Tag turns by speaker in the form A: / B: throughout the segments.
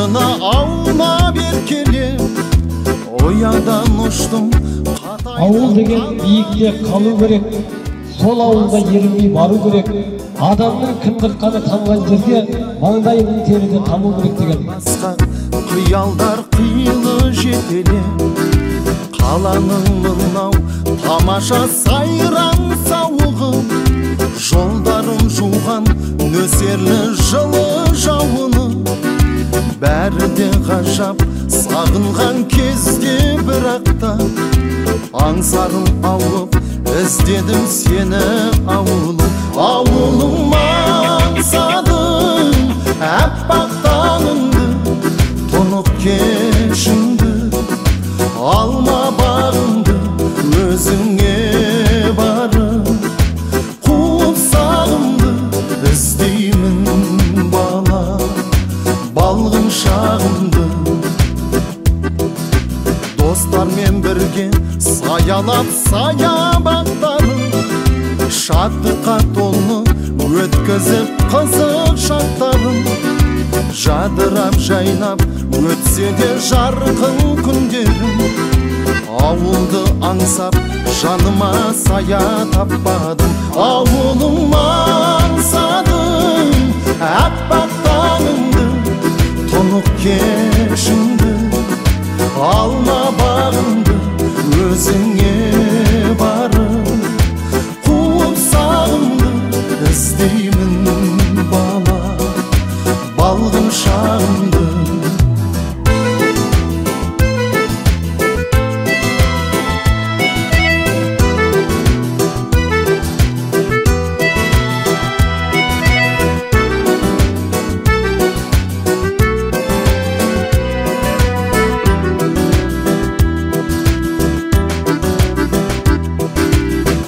A: Boynuna alma bir kelip Oyadan uçtum
B: Ауыл деген биікте қалу керек, сол ауылда ерінбей бару керек. Адамның кіндік-қаны тамған жерде маңдайының теріде таму керек деген.
A: Қиялдар қилы жетеле Қаланың мынау тамаша сайран сауығы Жолдарын жуған нөсерлі жылы жауыны Бәрі де ғажап сағынған кезде бірақта Аңсарым ауып іздедім сені ауылым Ауылым аңсадым әппақ таңыңды Тұнық кешіңді алма бағыңды өзіңе барып Қуып сағымды іздеймін бала балғын шағымды Достармен бірге саялап саябақтарын Шаттыққа толы өткізіп қызық шақтарын Жадырап жайнап өтсе де жарқын күндерім Ауылды аңсап жаныма сая таппадым Ауылым аңсадым әппақ таңыңды Тұнық кешіңді алма бағыңды өзіңе барып Қуып сағымды іздеймін бала балғын шағымды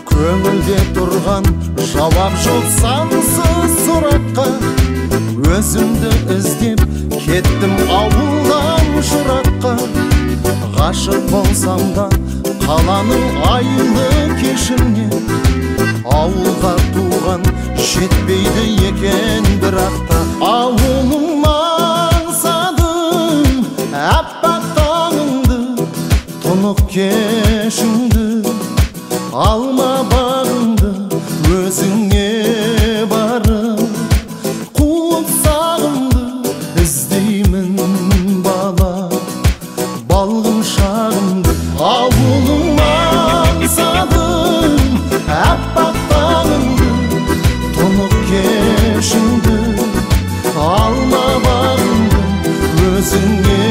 A: Көңілде тұрған жауап жоқ сансыз сұраққа Өзімді іздеп кеттім ауылдан жыраққа Ғашық болсам да қаланың айлы кешіне Ауылға туған жетпейді екен бірақта Ауылым аңсадым әппақ таңыңды Тұнық кешіңді алма бағыңды өзіңе барып Қуып сағымды іздеймін бала балғын шағымды Ауылым аңсадым әппақ таңыңды Тұнық кешіңді алма бағыңды өзіңе